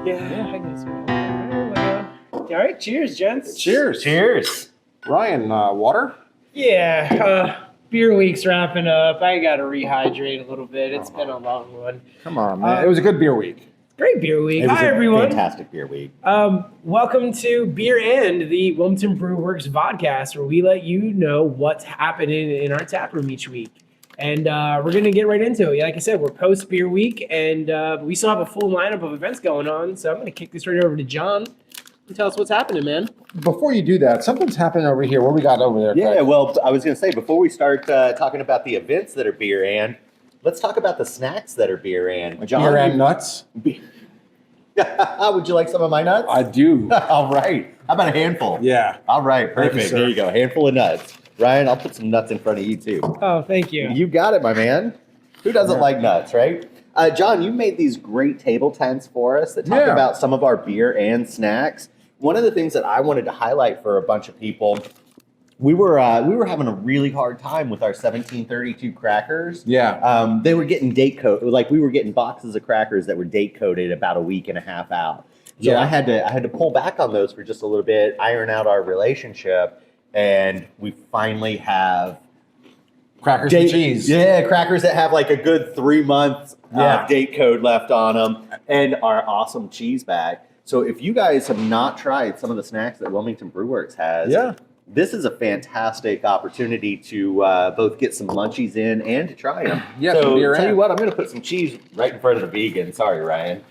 Yeah. I can smell it. All right, cheers, gents. Cheers. Cheers. Ryan, water? Yeah, beer week's wrapping up. I got to rehydrate a little bit. It's been a long one. Come on, man. It was a good beer week. Great beer week. It was Hi, a everyone. fantastic beer week. Welcome to Beer and, the Wilmington Brew Works podcast, where we let you know what's happening in our tap room each week. And we're going to get right into it. Like I said, we're post beer week, and we still have a full lineup of events going on. So I'm going to kick this right over to John. Tell us what's happening, man. Before you do that, something's happening over here. What we got over there? Yeah, Craig? well, I was going to say, before we start talking about the events that are beer and, let's talk about the snacks that are beer and. John, beer and nuts? Would you like some of my nuts? I do. All right. How about a handful? Yeah. All right, Thank perfect. you, There you go. Handful of nuts. Ryan, I'll put some nuts in front of you, too. Oh, thank you. You got it, my man. Who doesn't like nuts, right? John, you made these great table tents for us that talk about some of our beer and snacks. One of the things that I wanted to highlight for a bunch of people, we were having a really hard time with our 1732 crackers. Yeah. They were getting date coded, like we were getting boxes of crackers that were date coded about a week and a half out. So I had to pull back on those for just a little bit, iron out our relationship, and we finally have Crackers and cheese. Yeah, crackers that have like a good 3 months date code left on them, and our awesome cheese bag. So if you guys have not tried some of the snacks that Wilmington Brew Works has, this is a fantastic opportunity to both get some munchies in and to try them. Yeah, so tell you what, I'm going to put some cheese right in front of the vegan. Sorry, Ryan.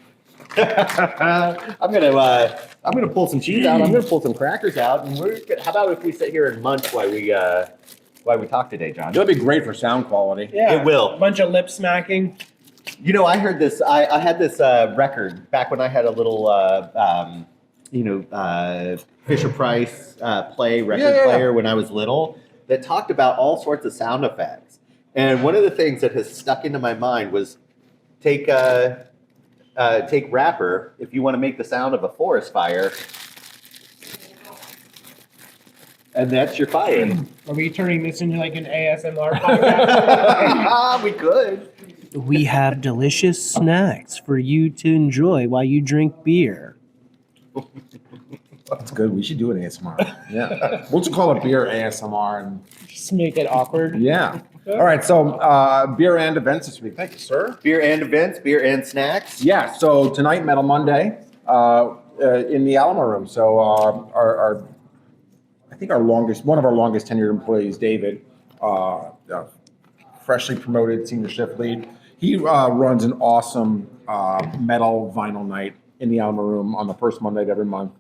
I'm gonna pull some cheese out. I'm gonna pull some crackers out, and how about if we sit here and munch while we talk today, John? It'll be great for sound quality. Yeah, it will. A bunch of lip smacking. You know, I heard this. I had this record back when I had a little, Fisher Price record player when I was little that talked about all sorts of sound effects. And one of the things that has stuck into my mind was take wrapper if you want to make the sound of a forest fire, and that's your fire. Are we turning this into like an ASMR podcast? We could. We have delicious snacks for you to enjoy while you drink beer. That's good. We should do an ASMR. Yeah. We'll just call it beer ASMR. And just make it awkward. Yeah. All right. So beer and events this week. Thank you, sir. Beer and events, beer and snacks. Yeah. So tonight, Metal Monday in the Alamo Room. So our I think one of our longest tenured employees, David, freshly promoted senior shift lead. He runs an awesome metal vinyl night in the Alamo Room on the first Monday of every month.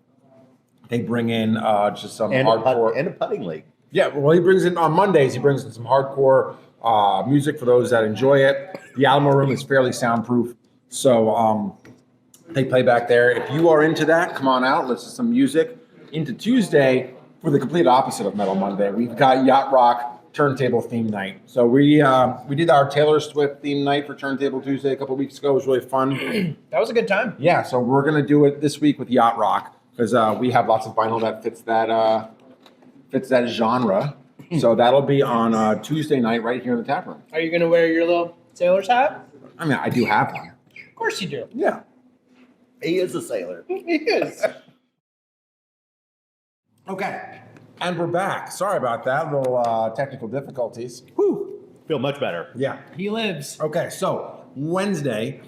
They bring in just some hardcore and a putting league. Yeah, well, he brings in on Mondays. He brings in some hardcore music for those that enjoy it. The Alamo Room is fairly soundproof, so they play back there. If you are into that, come on out, listen to some music. Into Tuesday, for the complete opposite of Metal Monday, we've got Yacht Rock Turntable Theme Night. So we did our Taylor Swift theme night for Turntable Tuesday a couple of weeks ago. It was really fun. That was a good time. Yeah, so we're gonna do it this week with Yacht Rock because we have lots of vinyl that fits that genre. So that'll be on Tuesday night right here in the tap room. Are you gonna wear your little sailor's hat? I mean, I do have one. Of course you do. Yeah. He is a sailor. He is. Okay. And we're back. Sorry about that. Little technical difficulties. Whew. Feel much better. Yeah. He lives. Okay, so Wednesday,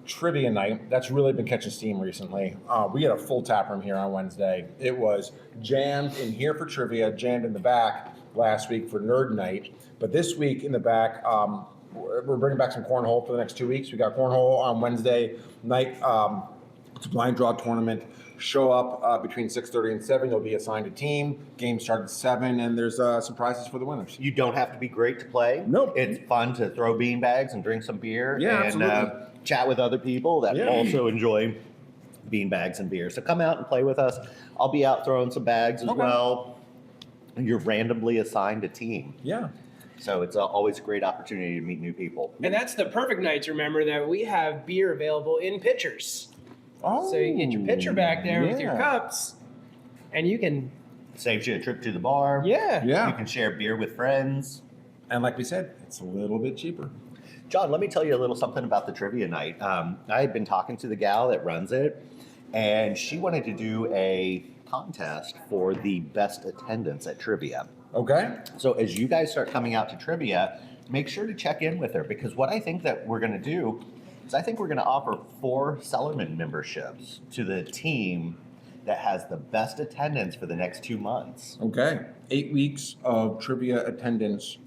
trivia night. That's really been catching steam recently. We had a full tap room here on Wednesday. It was jammed in here for trivia, jammed in the back last week for nerd night. But this week in the back, we're bringing back some cornhole for the next 2 weeks. We got cornhole on Wednesday night. It's a blind draw tournament. Show up between 6:30 and 7. You'll be assigned a team. Game starts at 7, and there's some prizes for the winners. You don't have to be great to play. Nope. It's fun to throw bean bags and drink some beer Yeah, chat with other people that also enjoy bean bags and beer. So come out and play with us. I'll be out throwing some bags as well. You're randomly assigned a team. Yeah. So it's always a great opportunity to meet new people. And that's the perfect night to remember that we have beer available in pitchers. Oh, So you get your pitcher back there with your cups, and you can... Saves you a trip to the bar. Yeah. Yeah. You can share beer with friends. And like we said, it's a little bit cheaper. John, let me tell you a little something about the trivia night. I had been talking to the gal that runs it, and she wanted to do a contest for the best attendance at trivia. Okay. So as you guys start coming out to trivia, make sure to check in with her, because what I think that we're going to do is I think we're going to offer 4 Sellerman memberships to the team that has the best attendance for the next 2 months. Okay. 8 weeks of trivia attendance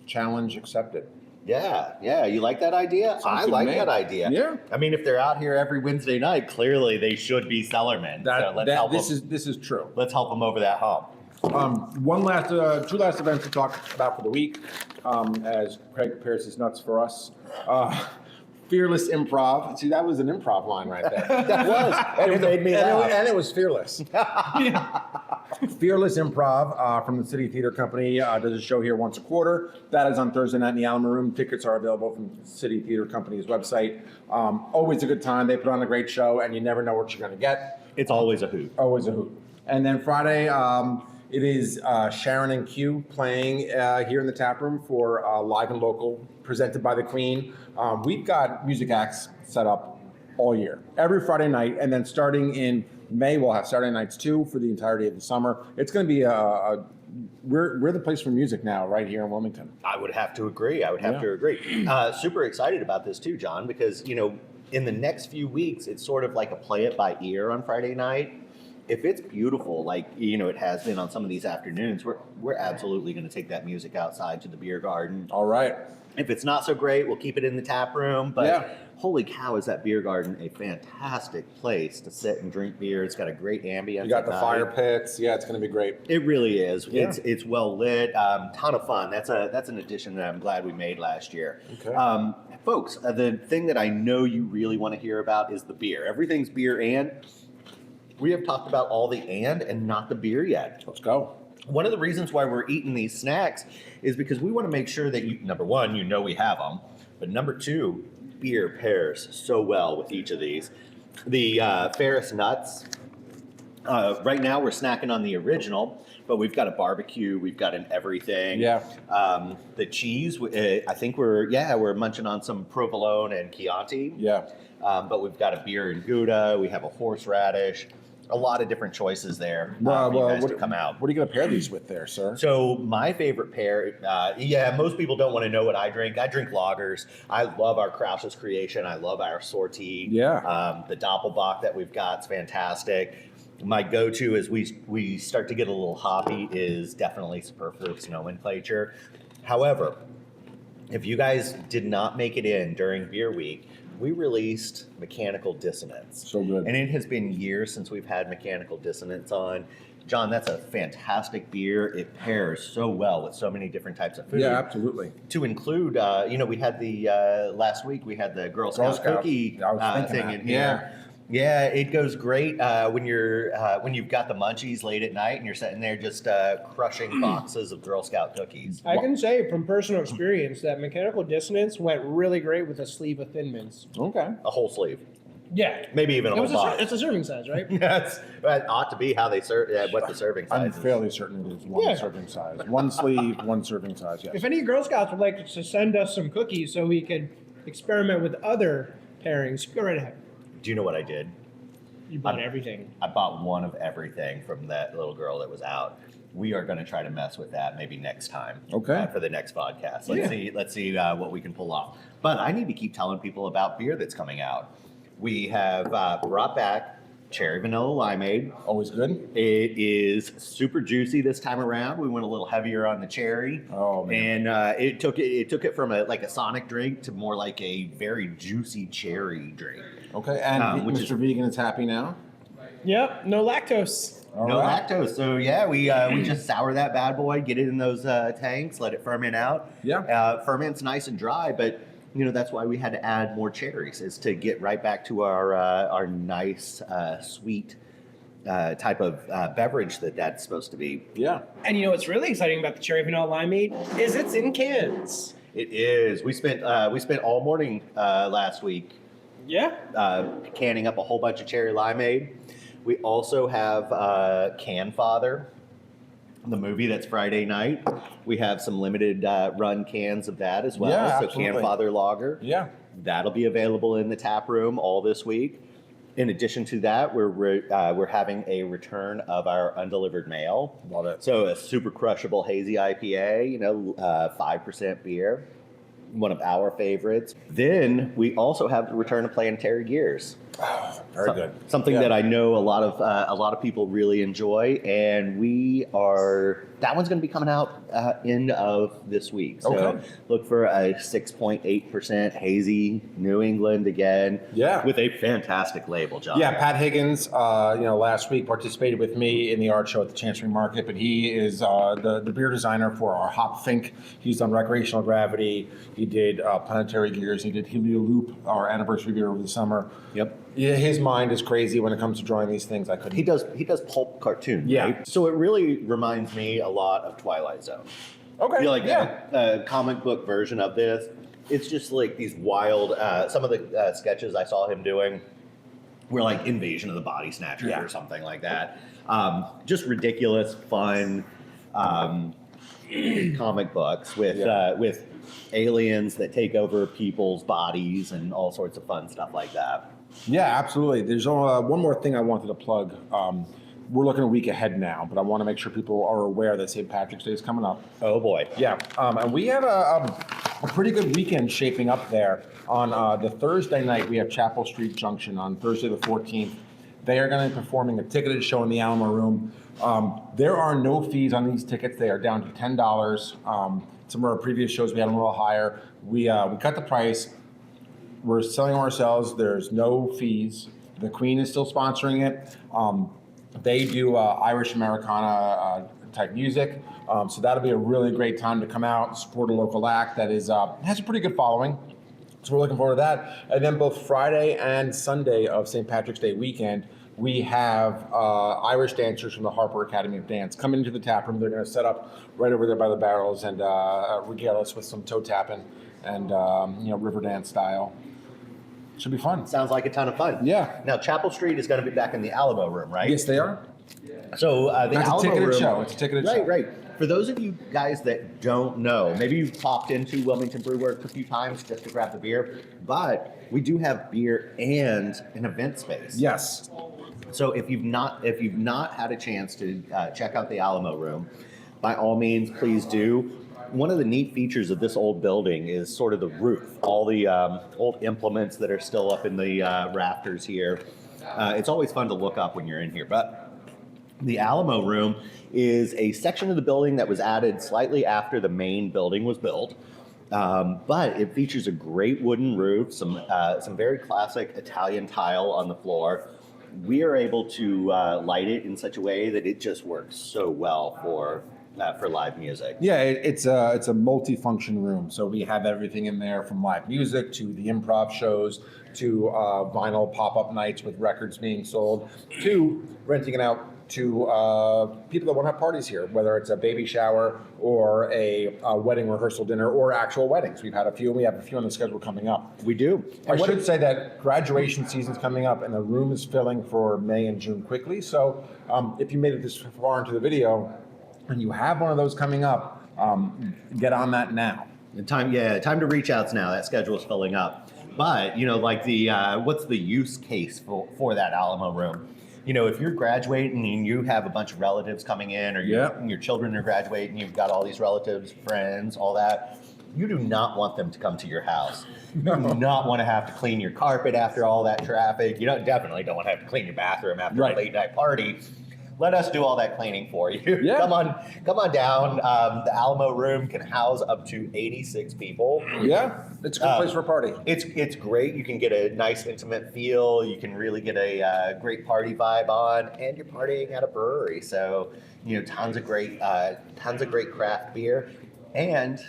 challenge accepted. Yeah. You like that idea? I like that idea. Yeah. I mean, if they're out here every Wednesday night, clearly they should be Sellerman. So let's help them. This is true. Let's help them over that hump. Two last events to talk about for the week, as Craig prepares his nuts for us. Fearless Improv. See, that was an improv line right there. That was. And it made me laugh. And it was fearless. Fearless Improv from the City Theater Company does a show here once a quarter. That is on Thursday night in the Alamo Room. Tickets are available from the City Theater Company's website. Always a good time. They put on a great show, and you never know what you're going to get. It's always a hoot. Always a hoot. And then Friday, it is Sharon and Q playing here in the tap room for Live and Local, presented by the Queen. We've got music acts set up all year, every Friday night, and then starting in May, we'll have Saturday nights too for the entirety of the summer. It's going to be we're the place for music now, right here in Wilmington. I would have to agree. Super excited about this too, John, because in the next few weeks, it's sort of like a play it by ear on Friday night. If it's beautiful, like it has been on some of these afternoons, we're absolutely going to take that music outside to the beer garden. All right. If it's not so great, we'll keep it in the tap room. But holy cow, is that beer garden a fantastic place to sit and drink beer? It's got a great ambience. You got the fire pits. Yeah, it's going to be great. It really is. Yeah. It's well lit. Ton of fun. That's an addition that I'm glad we made last year. Okay. Folks, the thing that I know you really want to hear about is the beer. Everything's beer and. We have talked about all the and not the beer yet. Let's go. One of the reasons why we're eating these snacks is because we want to make sure that number one, we have them, but number two, beer pairs so well with each of these. The Ferris nuts. Right now we're snacking on the original, but we've got a barbecue, we've got an everything. Yeah. The cheese, I think we're munching on some provolone and Chianti. Yeah. But we've got a beer and Gouda, we have a horseradish. A lot of different choices there for you guys to come out. What are you going to pair these with there, sir? So my favorite pair, most people don't want to know what I drink. I drink lagers. I love our Krause's Creation. I love our Sortie. Yeah. The Doppelbock that we've got is fantastic. My go-to as we start to get a little hoppy is definitely Superfluous Nomenclature. However, if you guys did not make it in during Beer Week, we released Mechanical Dissonance. So good. And it has been years since we've had Mechanical Dissonance on. John, that's a fantastic beer. It pairs so well with so many different types of food. Yeah, absolutely. To include, we had the, last week we had the Girl Scout cookie thing in here. Yeah, it goes great when you've got the munchies late at night and you're sitting there just crushing boxes of Girl Scout cookies. I can say from personal experience that Mechanical Dissonance went really great with a sleeve of Thin Mints. Okay. A whole sleeve. Yeah. Maybe even a whole box. It's a serving size, right? That ought to be how they serve. What the serving size I'm is. fairly certain it is one serving size. One sleeve, one serving size, yes. If any Girl Scouts would like to send us some cookies so we could experiment with other pairings, go right ahead. Do you know what I did? You bought everything. I bought one of everything from that little girl that was out. We are going to try to mess with that maybe next time. Okay. For the next podcast. Let's see what we can pull off. But I need to keep telling people about beer that's coming out. We have brought back Cherry Vanilla Limeade. Always good. It is super juicy this time around. We went a little heavier on the cherry. Oh man! And it took it from a Sonic drink to more like a very juicy cherry drink. Okay, and Mr. Vegan is happy now. Yep, no lactose. No lactose. So yeah, we just sour that bad boy, get it in those tanks, let it ferment out. Yeah. Ferments nice and dry, but that's why we had to add more cherries, is to get right back to our nice sweet type of beverage that's supposed to be. Yeah. And what's really exciting about the Cherry Vanilla Limeade is it's in cans. It is. We spent all morning last week. Yeah. Canning up a whole bunch of cherry limeade. We also have Can Father. the movie that's Friday night. We have some limited run cans of that as well. Yeah, so absolutely. Can Father Lager. Yeah. That'll be available in the tap room all this week. In addition to that, we're having a return of our undelivered mail. Love it. So a super crushable hazy IPA, 5% beer, one of our favorites. Then we also have the return of Planetary Gears. Oh, very good. Something that I know a lot of people really enjoy, and that one's going to be coming out end of this week. So Okay. look for a 6.8% hazy New England again. Yeah. With a fantastic label, John. Yeah, Pat Higgins, last week participated with me in the art show at the Chancery Market, but he is the beer designer for our Hop Fink. He's done Recreational Gravity. He did Planetary Gears. He did Helio Loop, our anniversary beer over the summer. Yep. Yeah, his mind is crazy when it comes to drawing these things. I couldn't. He does pulp cartoon. Yeah. Right? So it really reminds me a lot of Twilight Zone. Okay. Like yeah. a comic book version of this. It's just like these wild. Some of the sketches I saw him doing were like Invasion of the Body Snatchers or something like that. Just ridiculous, fun comic books with aliens that take over people's bodies and all sorts of fun stuff like that. Yeah, absolutely. There's one more thing I wanted to plug. We're looking a week ahead now, but I want to make sure people are aware that St. Patrick's Day is coming up. Oh boy. Yeah, and we have a pretty good weekend shaping up there. On the Thursday night, we have Chapel Street Junction on Thursday the 14th. They are going to be performing a ticketed show in the Alamo Room. There are no fees on these tickets. They are down to $10. Some of our previous shows, we had them a little higher. We cut the price. We're selling them ourselves. There's no fees. The Queen is still sponsoring it. They do Irish Americana type music. So that'll be a really great time to come out, support a local act that has a pretty good following. So we're looking forward to that. And then both Friday and Sunday of St. Patrick's Day weekend, we have Irish dancers from the Harper Academy of Dance come into the tap room. They're going to set up right over there by the barrels and regale us with some toe tapping and river dance style. Should be fun. Sounds like a ton of fun. Yeah. Now Chapel Street is going to be back in the Alamo Room, right? Yes, they are. So the That's Alamo a ticketed Room, show. It's a ticketed show. Right. For those of you guys that don't know, maybe you've popped into Wilmington Brew Works a few times just to grab the beer, but we do have beer and an event space. Yes. So if you've not had a chance to check out the Alamo Room, by all means, please do. One of the neat features of this old building is sort of the roof, all the old implements that are still up in the rafters here. It's always fun to look up when you're in here, but the Alamo Room is a section of the building that was added slightly after the main building was built. But it features a great wooden roof, some very classic Italian tile on the floor. We are able to light it in such a way that it just works so well for live music. Yeah, it's a multifunction room. So we have everything in there from live music to the improv shows to vinyl pop-up nights with records being sold to renting it out to people that want to have parties here, whether it's a baby shower or a wedding rehearsal dinner or actual weddings. We've had a few, and we have a few on the schedule coming up. We do. I should say that graduation season's coming up, and the room is filling for May and June quickly. So if you made it this far into the video, and you have one of those coming up, get on that now. Time to reach outs now. That schedule is filling up. But like what's the use case for that Alamo Room? If you're graduating and you have a bunch of relatives coming in, or your children are graduating, you've got all these relatives, friends, all that. You do not want them to come to your house. You do not want to have to clean your carpet after all that traffic. You definitely don't want to have to clean your bathroom after a late night party. Let us do all that cleaning for you. Yeah. Come on down. The Alamo Room can house up to 86 people. Yeah, it's a good place for a party. It's great. You can get a nice intimate feel. You can really get a great party vibe on, and you're partying at a brewery. So tons of great craft beer, and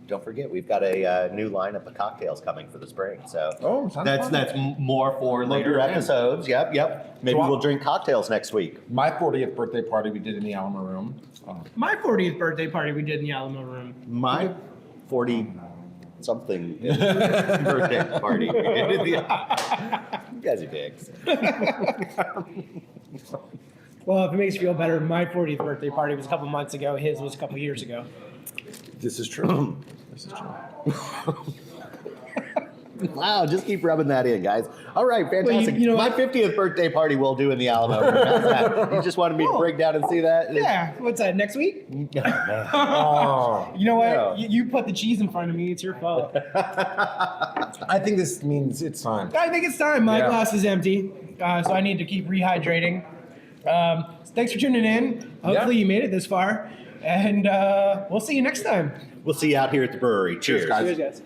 don't forget, we've got a new lineup of cocktails coming for the spring. So that's more for later episodes. Yep. Maybe we'll drink cocktails next week. My 40th birthday party we did in the Alamo Room. My 40th birthday party we did in the Alamo Room. My 40-something birthday party we did in the. You guys are dicks. Well, if it makes you feel better, my 40th birthday party was a couple months ago. His was a couple years ago. This is true. This is true. Wow, just keep rubbing that in, guys. All right, fantastic. Well, you know my what? 50th birthday party we'll do in the Alamo Room. How's that? You just wanted me to break down and see that? Yeah, what's that, next week? Oh. You know what? Yeah. You put the cheese in front of me. It's your fault. I think this means it's time. I think it's time. My Yeah. glass is empty, so I need to keep rehydrating. Thanks for tuning in. Hopefully you made it this far. And we'll see you next time. We'll see you out here at the brewery. Cheers. Cheers, guys. Cheers, guys.